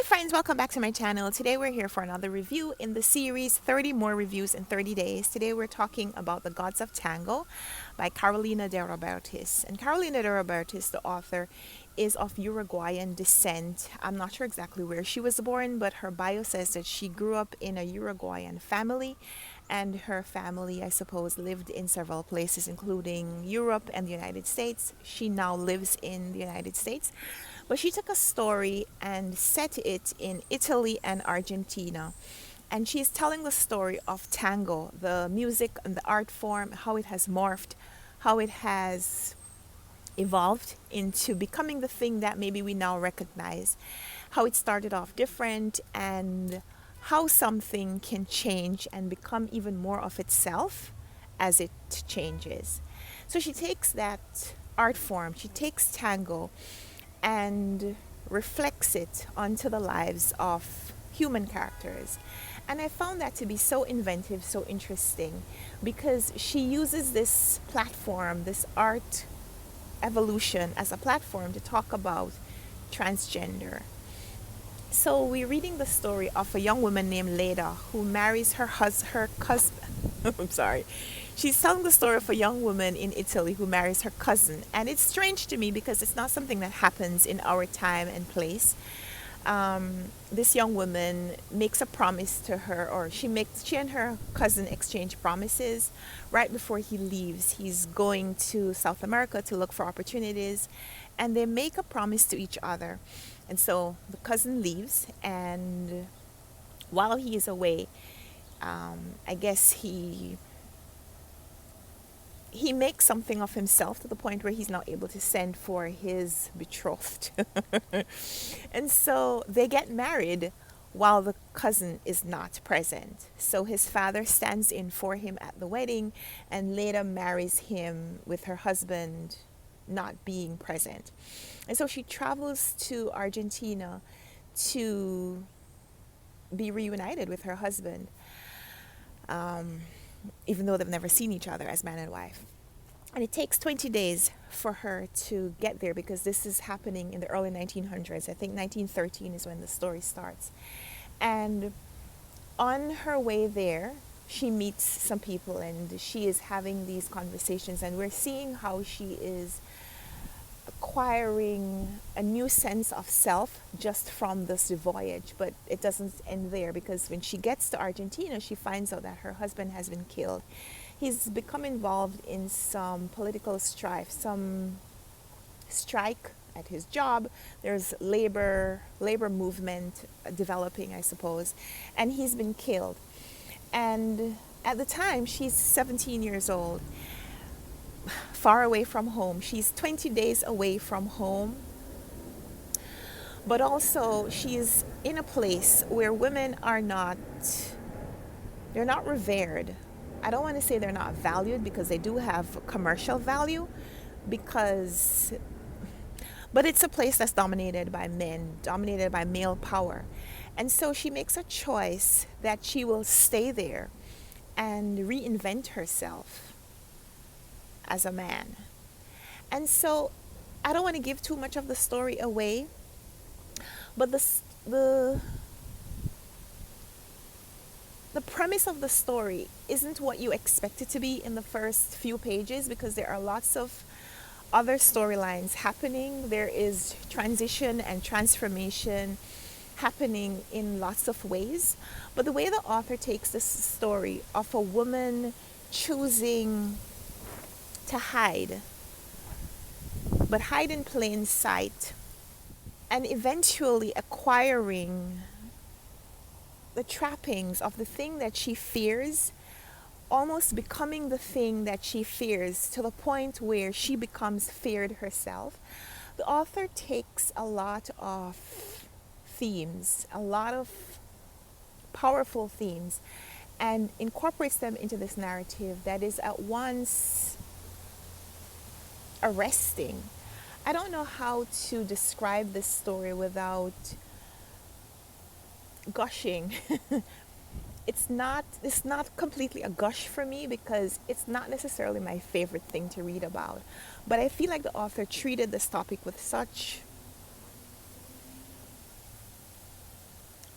friends, welcome back to my channel. Today we're here for another review in the series 30 More Reviews in 30 Days. Today we're talking about The Gods of Tango by Carolina de Robertis. And Carolina de Robertis, the author, is of Uruguayan descent. I'm not sure exactly where she was born, but her bio says that she grew up in a Uruguayan family, and her family, I suppose, lived in several places, including Europe and the United States. She now lives in the United States, but she took a story and set it in Italy and Argentina. And she's telling the story of tango, the music and the art form, how it has morphed, how it has evolved into becoming the thing that maybe we now recognize, how it started off different, and how something can change and become even more of itself as it changes. So she takes that art form, she takes tango and reflects it onto the lives of human characters. And I found that to be so inventive, so interesting, because she uses this platform, this art evolution, as a platform to talk about transgender. So we're reading the story of a young woman named Leda who marries her cousin. I'm sorry. She's telling the story of a young woman in Italy who marries her cousin, and it's strange to me because it's not something that happens in our time and place. This young woman makes a promise to her, or she and her cousin exchange promises right before he leaves. He's going to South America to look for opportunities, and they make a promise to each other. And so the cousin leaves, and while he is away, I guess he makes something of himself to the point where he's not able to send for his betrothed. And so they get married while the cousin is not present. So his father stands in for him at the wedding, and later marries him with her husband not being present. And so she travels to Argentina to be reunited with her husband, even though they've never seen each other as man and wife. And it takes 20 days for her to get there, because this is happening in the early 1900s. I think 1913 is when the story starts. And on her way there, she meets some people, and she is having these conversations, and we're seeing how she is acquiring a new sense of self just from this voyage. But it doesn't end there, because when she gets to Argentina, she finds out that her husband has been killed. He's become involved in some political strife, some strike at his job. There's labor movement developing, I suppose, and he's been killed. And at the time, she's 17 years old, far away from home. She's 20 days away from home, but also she's in a place where women are not, they're not revered. I don't want to say they're not valued, because they do have commercial value, but it's a place that's dominated by men, dominated by male power. And so she makes a choice that she will stay there and reinvent herself as a man. And so I don't want to give too much of the story away, but the premise of the story isn't what you expect it to be in the first few pages, because there are lots of other storylines happening. There is transition and transformation happening in lots of ways. But the way the author takes this story of a woman choosing to hide, but hide in plain sight, and eventually acquiring the trappings of the thing that she fears, almost becoming the thing that she fears, to the point where she becomes feared herself. The author takes a lot of themes, a lot of powerful themes, and incorporates them into this narrative that is at once arresting. I don't know how to describe this story without gushing. It's not completely a gush for me, because it's not necessarily my favorite thing to read about. But I feel like the author treated this topic with such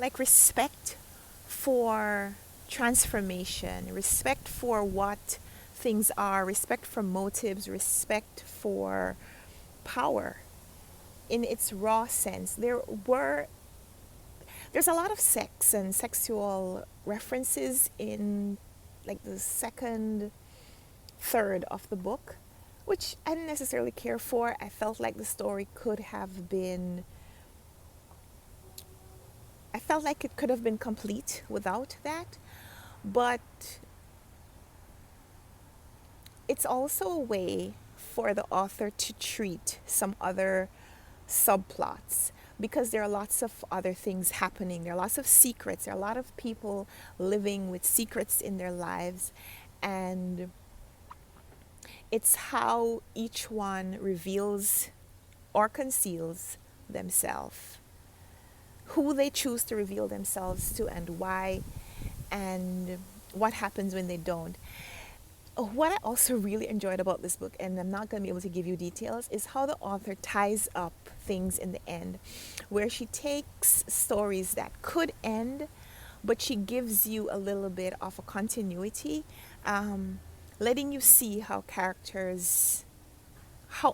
like respect for transformation, respect for what things are, respect for motives, respect for power in its raw sense. There's a lot of sex and sexual references in like the second third of the book, which I didn't necessarily care for. I felt like the story could have been, I felt like it could have been complete without that. But it's also a way for the author to treat some other subplots, because there are lots of other things happening. There are lots of secrets. There are a lot of people living with secrets in their lives, and it's how each one reveals or conceals themselves, who they choose to reveal themselves to, and why, and what happens when they don't. What I also really enjoyed about this book, and I'm not going to be able to give you details, is how the author ties up things in the end, where she takes stories that could end, but she gives you a little bit of a continuity, letting you see how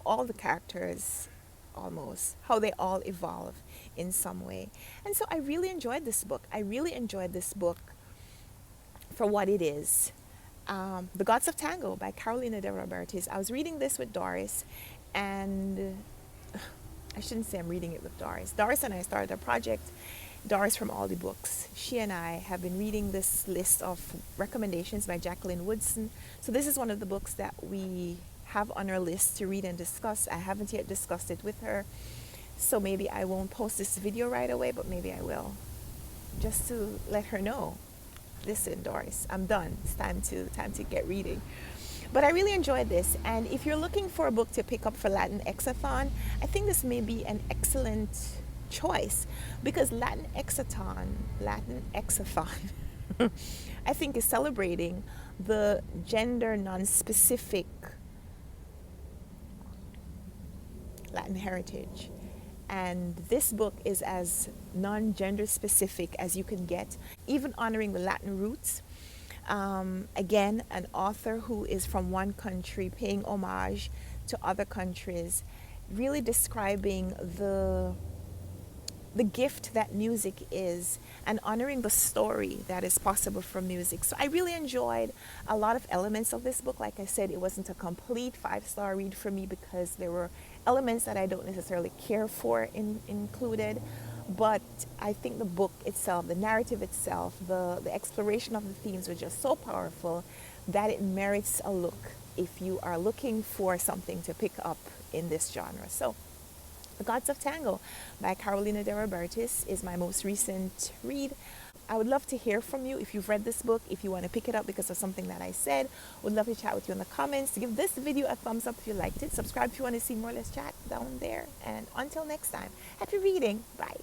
all the characters almost, how they all evolve in some way. And so I really enjoyed this book. I really enjoyed this book for what it is. The Gods of Tango by Carolina de Robertis. I was reading this with Doris, and I shouldn't say I'm reading it with Doris. Doris and I started a project. Doris from All the Books. She and I have been reading this list of recommendations by Jacqueline Woodson. So this is one of the books that we have on our list to read and discuss. I haven't yet discussed it with her, so maybe I won't post this video right away, but maybe I will, just to let her know, listen, Doris, I'm done. It's time to get reading. But I really enjoyed this, and if you're looking for a book to pick up for Latin Exathon, I think this may be an excellent choice, because Latin Exathon, I think is celebrating the gender non-specific Latin heritage. And this book is as non-gender specific as you can get, even honoring the Latin roots. Again, an author who is from one country paying homage to other countries, really describing the gift that music is, and honoring the story that is possible from music. So I really enjoyed a lot of elements of this book. Like I said, it wasn't a complete 5-star read for me, because there were elements that I don't necessarily care for included. But I think the book itself, the narrative itself, the exploration of the themes was just so powerful that it merits a look if you are looking for something to pick up in this genre. So The Gods of Tango by Carolina de Robertis is my most recent read. I would love to hear from you if you've read this book, if you want to pick it up because of something that I said. Would love to chat with you in the comments. Give this video a thumbs up if you liked it. Subscribe if you want to see more. Let's chat down there. And until next time, happy reading. Bye.